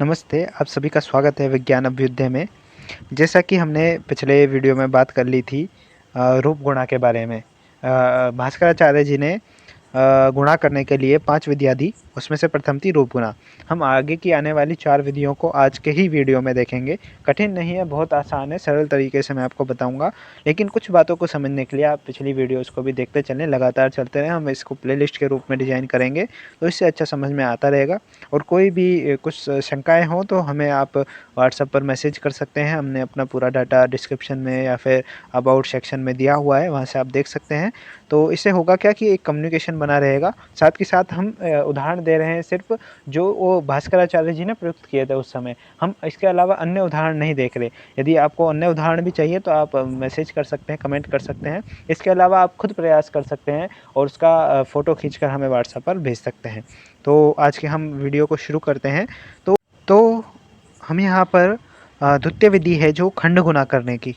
नमस्ते, आप सभी का स्वागत है विज्ञान अभ्युदय में। जैसा कि हमने पिछले वीडियो में बात कर ली थी रूप गुणा के बारे में। भास्कराचार्य जी ने गुणा करने के लिए 5 विधियाँ दी, उसमें से प्रथम थी रूप गुणा। हम आगे की आने वाली 4 विधियों को आज के ही वीडियो में देखेंगे। कठिन नहीं है, बहुत आसान है, सरल तरीके से मैं आपको बताऊँगा। लेकिन कुछ बातों को समझने के लिए आप पिछली वीडियोज़ को भी देखते चलें, लगातार चलते रहें। हम इसको प्लेलिस्ट के रूप में डिज़ाइन करेंगे, तो इससे अच्छा समझ में आता रहेगा। और कोई भी कुछ शंकाएँ हों तो हमें आप व्हाट्सएप पर मैसेज कर सकते हैं। हमने अपना पूरा डाटा डिस्क्रिप्शन में या फिर अबाउट सेक्शन में दिया हुआ है, वहाँ से आप देख सकते हैं। तो इससे होगा क्या कि एक कम्युनिकेशन बना रहेगा। साथ के साथ हम उदाहरण दे रहे हैं सिर्फ़ जो वो भास्कराचार्य जी ने प्रयुक्त किए थे उस समय। हम इसके अलावा अन्य उदाहरण नहीं देख रहे। यदि आपको अन्य उदाहरण भी चाहिए तो आप मैसेज कर सकते हैं, कमेंट कर सकते हैं। इसके अलावा आप खुद प्रयास कर सकते हैं और उसका फ़ोटो खींचकर हमें व्हाट्सएप पर भेज सकते हैं। तो आज के हम वीडियो को शुरू करते हैं। तो हम यहाँ पर द्वितीय विधि है जो खंड गुणा करने की,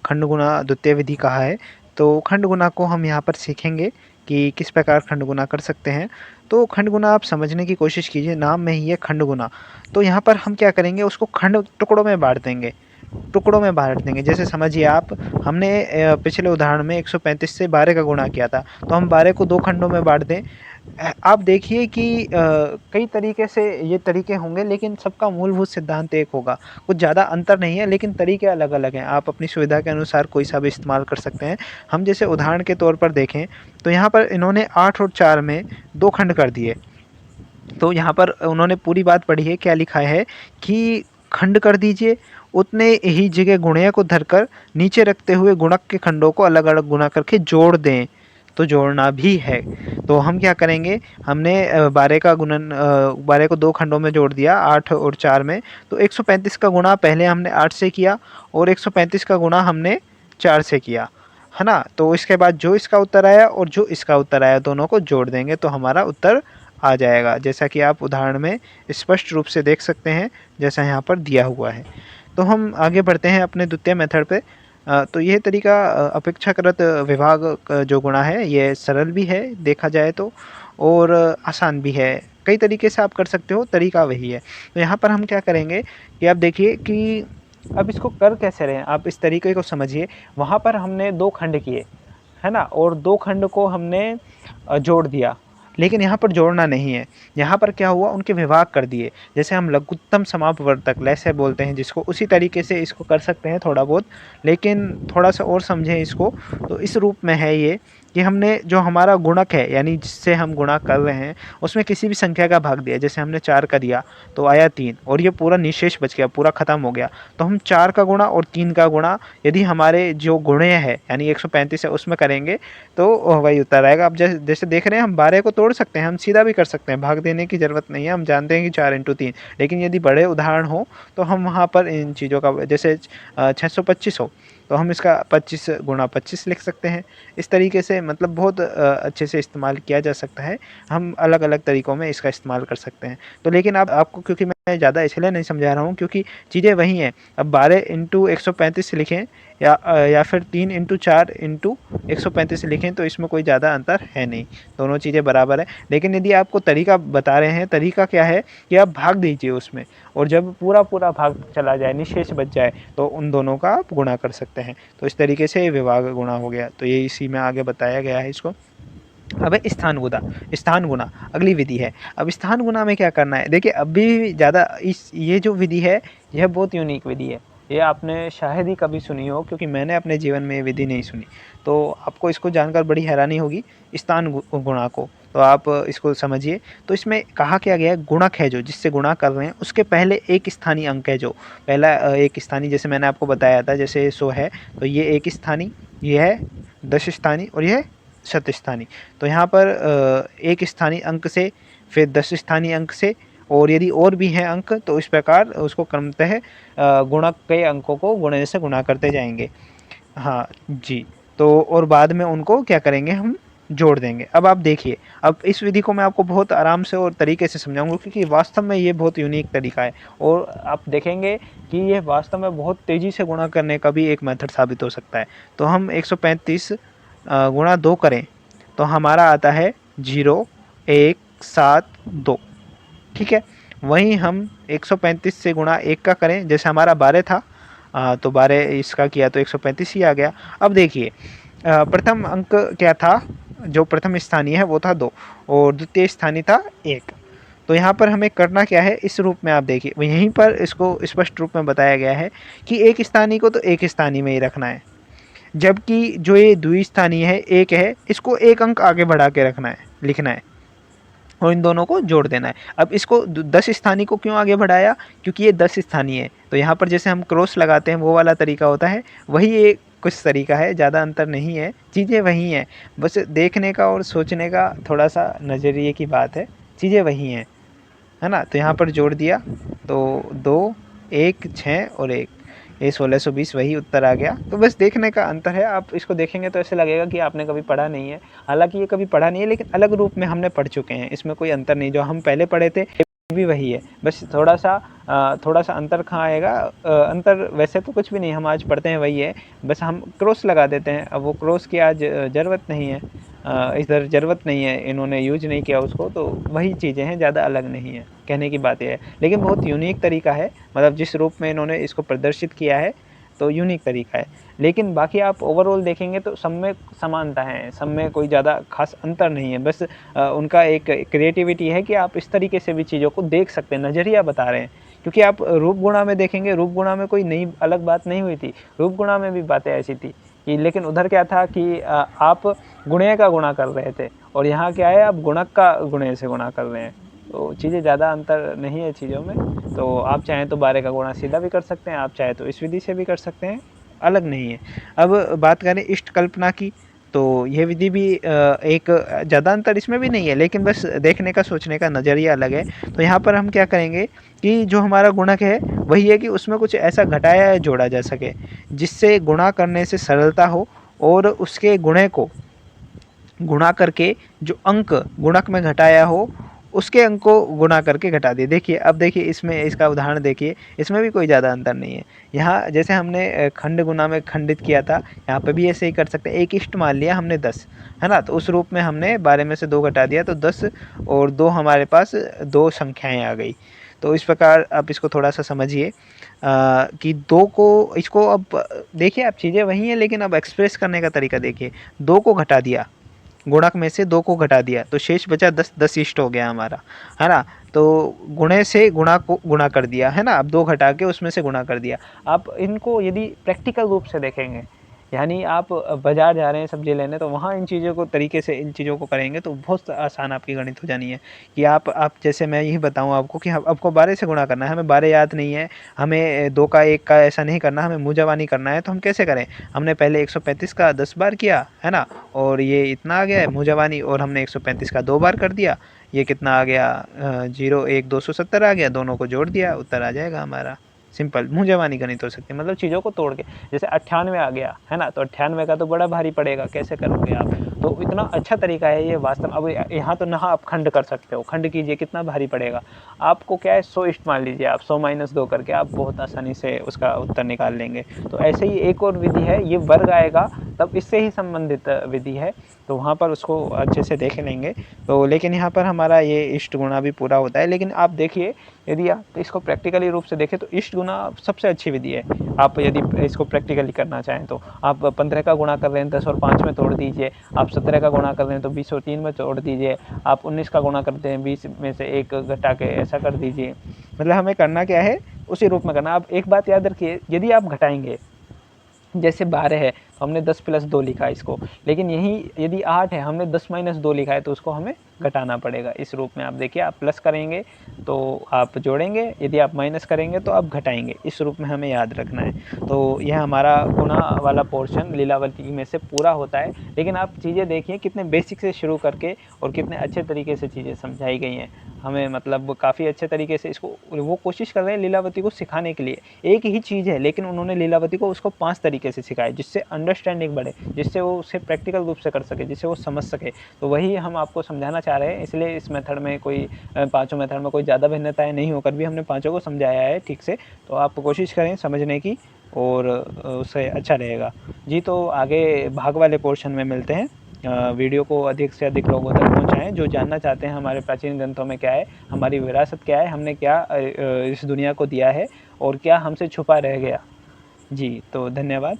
खंड गुणा द्वितीय विधि कहा है। तो खंड गुणा को हम यहाँ पर सीखेंगे कि किस प्रकार खंड गुणा कर सकते हैं। तो खंड गुणा आप समझने की कोशिश कीजिए, नाम में ही है खंड गुणा। तो यहाँ पर हम क्या करेंगे, उसको खंड टुकड़ों में बाँट देंगे, टुकड़ों में बाँट देंगे। जैसे समझिए आप, हमने पिछले उदाहरण में 135 से 12 का गुणा किया था, तो हम 12 को 2 खंडों में बाँट दें। आप देखिए कि कई तरीके से ये तरीके होंगे, लेकिन सबका मूलभूत सिद्धांत एक होगा। कुछ ज़्यादा अंतर नहीं है, लेकिन तरीके अलग-अलग हैं। आप अपनी सुविधा के अनुसार कोई सा भी इस्तेमाल कर सकते हैं। हम जैसे उदाहरण के तौर पर देखें, तो यहाँ पर इन्होंने 8 और 4 में 2 खंड कर दिए। तो यहाँ पर उन्होंने पूरी बात पढ़ी है, क्या लिखा है कि खंड कर दीजिए, उतने ही जगह गुणय को धरकर नीचे रखते हुए गुणक के खंडों को अलग-अलग गुणा करके जोड़ दें। तो जोड़ना भी है। तो हम क्या करेंगे, हमने 12 को 2 खंडों में जोड़ दिया, 8 और 4 में। तो 135 का गुणा पहले हमने 8 से किया और 135 का गुणा हमने 4 से किया, है ना? तो इसके बाद जो इसका उत्तर आया और जो इसका उत्तर आया, दोनों को जोड़ देंगे तो हमारा उत्तर आ जाएगा, जैसा कि आप उदाहरण में स्पष्ट रूप से देख सकते हैं, जैसा यहाँ पर दिया हुआ है। तो हम आगे बढ़ते हैं अपने द्वितीय मेथड पे। तो यह तरीका अपेक्षाकृत विभाग जो गुणा है, ये सरल भी है देखा जाए तो, और आसान भी है। कई तरीके से आप कर सकते हो, तरीका वही है। तो यहाँ पर हम क्या करेंगे कि आप देखिए कि अब इसको कर कैसे रहे हैं, आप इस तरीके को समझिए। वहाँ पर हमने 2 खंड किए, है ना? और 2 खंड को हमने जोड़ दिया, लेकिन यहाँ पर जोड़ना नहीं है। यहाँ पर क्या हुआ, उनके विभाग कर दिए। जैसे हम लघुत्तम समापवर्तक लैसे बोलते हैं जिसको, उसी तरीके से इसको कर सकते हैं थोड़ा बहुत, लेकिन थोड़ा सा और समझें इसको। तो इस रूप में है ये कि हमने जो हमारा गुणक है, यानी जिससे हम गुणा कर रहे हैं, उसमें किसी भी संख्या का भाग दिया। जैसे हमने 4 का दिया तो आया 3, और ये पूरा निशेष बच गया, पूरा खत्म हो गया। तो हम 4 का गुणा और 3 का गुणा यदि हमारे जो गुणेय है यानी 135 है उसमें करेंगे तो वही उत्तर आएगा। अब जैसे देख रहे हैं, हम 12 को तोड़ सकते हैं, हम सीधा भी कर सकते हैं, भाग देने की ज़रूरत नहीं है। हम जानते हैं कि 4 इंटू 3, लेकिन यदि बड़े उदाहरण हो तो हम वहाँ पर इन चीज़ों का, जैसे 625 हो तो हम इसका 25 गुणा 25 लिख सकते हैं। इस तरीके से मतलब बहुत अच्छे से इस्तेमाल किया जा सकता है। हम अलग-अलग तरीक़ों में इसका इस्तेमाल कर सकते हैं। तो लेकिन अब आपको, क्योंकि मैं ज़्यादा इसलिए नहीं समझा रहा हूँ क्योंकि चीज़ें वही हैं। अब 12 इंटू 135 लिखें या फिर 3 इंटू 4 इंटू 135 लिखें, तो इसमें कोई ज़्यादा अंतर है नहीं, दोनों चीज़ें बराबर हैं। लेकिन यदि आपको तरीका बता रहे हैं, तरीका क्या है कि आप भाग दीजिए उसमें, और जब पूरा भाग चला जाए, निशेष बच जाए, तो उन दोनों का आप गुणा कर सकते हैं। तो इस तरीके से विभाग गुणा हो गया। तो ये इसी में आगे बताया गया है इसको। अब है स्थान गुणा अगली विधि है। अब स्थान गुणा में क्या करना है, देखिए अभी ज़्यादा ये जो विधि है, यह बहुत यूनिक विधि है। ये आपने शायद ही कभी सुनी हो, क्योंकि मैंने अपने जीवन में ये विधि नहीं सुनी। तो आपको इसको जानकर बड़ी हैरानी होगी, स्थान गुणा को। तो आप इसको समझिए। तो इसमें कहा क्या गया है, गुणक है जो, जिससे गुणा कर रहे हैं, उसके पहले एक स्थानीय अंक है जो पहला एक स्थानीय, जैसे मैंने आपको बताया था, जैसे 100 है तो ये एक स्थानीय, ये है 10 स्थानीय और यह शत स्थानीय। तो यहाँ पर एक स्थानीय अंक से, फिर 10 स्थानीय अंक से, और यदि और भी हैं अंक तो इस प्रकार उसको क्रमतः गुणक के अंकों को गुणे से गुणा करते जाएंगे। हाँ जी। तो और बाद में उनको क्या करेंगे, हम जोड़ देंगे। अब आप देखिए, अब इस विधि को मैं आपको बहुत आराम से और तरीके से समझाऊंगा, क्योंकि वास्तव में ये बहुत यूनिक तरीका है, और आप देखेंगे कि ये वास्तव में बहुत तेज़ी से गुणा करने का भी एक मेथड साबित हो सकता है। तो हम 135 गुणा 2 करें तो हमारा आता है 0 1 7 2, ठीक है। वहीं हम 135 से गुणा 1 का करें, जैसे हमारा 12 था तो 12 इसका किया तो 135 ही आ गया। अब देखिए प्रथम अंक क्या था, जो प्रथम स्थानीय है वो था 2 और द्वितीय स्थानीय था 1। तो यहाँ पर हमें करना क्या है, इस रूप में आप देखिए यहीं पर इसको स्पष्ट रूप में बताया गया है कि एक स्थानीय को तो एक स्थानीय में ही रखना है, जबकि जो ये द्विस्थानीय है 1 है, इसको 1 अंक आगे बढ़ा के रखना है, लिखना है और इन दोनों को जोड़ देना है। अब इसको 10 स्थानीय को क्यों आगे बढ़ाया, क्योंकि ये 10 स्थानीय है, तो यहाँ पर जैसे हम क्रॉस लगाते हैं वो वाला तरीका होता है, वही ये कुछ तरीका है, ज़्यादा अंतर नहीं है, चीज़ें वही हैं, बस देखने का और सोचने का थोड़ा सा नज़रिए की बात है, चीज़ें वही हैं, है ना। तो यहाँ पर जोड़ दिया तो 2, 1, 6 और 1, ये 1620 वही उत्तर आ गया। तो बस देखने का अंतर है, आप इसको देखेंगे तो ऐसे लगेगा कि आपने कभी पढ़ा नहीं है, हालांकि ये कभी पढ़ा नहीं है, लेकिन अलग रूप में हमने पढ़ चुके हैं, इसमें कोई अंतर नहीं, जो हम पहले पढ़े थे भी वही है, बस थोड़ा सा अंतर कहाँ आएगा, अंतर वैसे तो कुछ भी नहीं, हम आज पढ़ते हैं वही है, बस हम क्रॉस लगा देते हैं। अब वो क्रॉस की आज ज़रूरत नहीं है, इधर ज़रूरत नहीं है, इन्होंने यूज नहीं किया उसको, तो वही चीज़ें हैं, ज़्यादा अलग नहीं है, कहने की बात यह है। लेकिन बहुत यूनिक तरीका है, मतलब जिस रूप में इन्होंने इसको प्रदर्शित किया है तो यूनिक तरीका है। लेकिन बाकी आप ओवरऑल देखेंगे तो सब में समानता है, सब में कोई ज़्यादा खास अंतर नहीं है, बस उनका एक क्रिएटिविटी है कि आप इस तरीके से भी चीज़ों को देख सकते हैं, नज़रिया बता रहे हैं। क्योंकि आप रूप गुणा में देखेंगे, रूप गुणा में कोई नई अलग बात नहीं हुई थी, रूप गुणा में भी बातें ऐसी थी कि, लेकिन उधर क्या था कि आप गुणय का गुणा कर रहे थे, और यहाँ क्या है, आप गुणक का गुणय से गुणा कर रहे हैं, तो चीज़ें ज़्यादा अंतर नहीं है चीज़ों में। तो आप चाहें तो 12 का गुणा सीधा भी कर सकते हैं, आप चाहे तो इस विधि से भी कर सकते हैं, अलग नहीं है। अब बात करें इष्ट कल्पना की, तो यह विधि भी एक ज़्यादा अंतर इसमें भी नहीं है, लेकिन बस देखने का सोचने का नज़रिया अलग है। तो यहाँ पर हम क्या करेंगे कि जो हमारा गुणक है वही है कि उसमें कुछ ऐसा घटाया या जोड़ा जा सके जिससे गुणा करने से सरलता हो, और उसके गुणे को गुणा करके जो अंक गुणक में घटाया हो उसके अंक को गुणा करके घटा दिए। देखिए अब देखिए इसमें इसका उदाहरण देखिए, इसमें भी कोई ज़्यादा अंतर नहीं है। यहाँ जैसे हमने खंड गुणा में खंडित किया था, यहाँ पे भी ऐसे ही कर सकते हैं। एक इष्ट मान लिया हमने 10, है ना, तो उस रूप में हमने 12 में से 2 घटा दिया तो 10 और 2 हमारे पास 2 संख्याएँ आ गई। तो इस प्रकार आप इसको थोड़ा सा समझिए कि 2 को, इसको अब देखिए आप चीज़ें वही हैं, लेकिन अब एक्सप्रेस करने का तरीका देखिए। 2 को घटा दिया, गुणक में से 2 को घटा दिया तो शेष बचा 10, 10 इष्ट हो गया हमारा, है ना। तो गुणे से गुणा को गुणा कर दिया, है ना, अब 2 घटा के उसमें से गुणा कर दिया। आप इनको यदि प्रैक्टिकल रूप से देखेंगे, यानी आप बाज़ार जा रहे हैं सब्ज़ी लेने, तो वहाँ इन चीज़ों को तरीके से इन चीज़ों को करेंगे तो बहुत आसान आपकी गणित हो जानी है। कि आप जैसे मैं यही बताऊँ आपको कि आपको 12 से गुणा करना है, हमें 12 याद नहीं है, हमें 2 का 1 का ऐसा नहीं करना, हमें मुँह ज़बानी करना है, तो हम कैसे करें, हमने पहले 135 का 10 बार किया, है ना, और ये इतना आ गया है मुँह ज़बानी, और हमने 135 का 2 बार कर दिया, ये कितना आ गया 0 1 270 आ गया, दोनों को जोड़ दिया, उत्तर आ जाएगा हमारा। सिंपल मुँह ज़बानी गणित हो सकती है, मतलब चीज़ों को तोड़ के। जैसे 98 आ गया, है ना, तो 98 का तो बड़ा भारी पड़ेगा, कैसे करोगे आप, तो इतना अच्छा तरीका है ये वास्तव। अब यहाँ तो ना आप खंड कर सकते हो, खंड कीजिए कितना भारी पड़ेगा आपको, क्या है 100 इष्ट मान लीजिए आप, 100 - 2 करके आप बहुत आसानी से उसका उत्तर निकाल लेंगे। तो ऐसे ही एक और विधि है, ये वर्ग आएगा तब इससे ही संबंधित विधि है, तो वहाँ पर उसको अच्छे से देख लेंगे। तो लेकिन यहाँ पर हमारा ये इष्ट गुणा भी पूरा होता है। लेकिन आप देखिए यदि आप इसको प्रैक्टिकली रूप से देखें तो इष्ट गुणा सबसे अच्छी विधि है। आप यदि इसको प्रैक्टिकली करना चाहें तो आप 15 का गुणा कर रहे हैं 10 और 5 में तोड़ दीजिए, आप 17 का गुणा कर रहे हैं तो 20 और 3 में तोड़ दीजिए, आप 19 का गुणा करते हैं 20 में से 1 घटा के ऐसा कर दीजिए। मतलब हमें करना क्या है, उसी रूप में करना। आप एक बात याद रखिए, यदि आप घटाएंगे, जैसे 12 है तो हमने 10 + 2 लिखा इसको, लेकिन यही यदि 8 है हमने 10 - 2 लिखा है, तो उसको हमें घटाना पड़ेगा। इस रूप में आप देखिए, आप प्लस करेंगे तो आप जोड़ेंगे, यदि आप माइनस करेंगे तो आप घटाएंगे, इस रूप में हमें याद रखना है। तो यह हमारा गुणा वाला पोर्शन लीलावती में से पूरा होता है। लेकिन आप चीज़ें देखिए कितने बेसिक से शुरू करके और कितने अच्छे तरीके से चीज़ें समझाई गई हैं हमें, मतलब काफ़ी अच्छे तरीके से इसको वो कोशिश कर रहे हैं लीलावती को सिखाने के लिए। एक ही चीज़ है लेकिन उन्होंने लीलावती को उसको 5 तरीके से सिखाया, जिससे अंडरस्टैंडिंग बढ़े, जिससे वो उसे प्रैक्टिकल रूप से कर सके, जिससे वो समझ सके। तो वही हम आपको समझाना चाह रहे हैं, इसलिए इस मेथड में कोई पाँचों मेथड में कोई ज़्यादा भिन्नताएं नहीं होकर भी हमने पाँचों को समझाया है ठीक से। तो आप कोशिश करें समझने की, और उससे अच्छा रहेगा जी। तो आगे भाग वाले पोर्शन में मिलते हैं, वीडियो को अधिक से अधिक लोगों तक पहुंचाएं, जो जानना चाहते हैं हमारे प्राचीन ग्रंथों में क्या है, हमारी विरासत क्या है, हमने क्या इस दुनिया को दिया है और क्या हमसे छुपा रह गया। जी, तो धन्यवाद।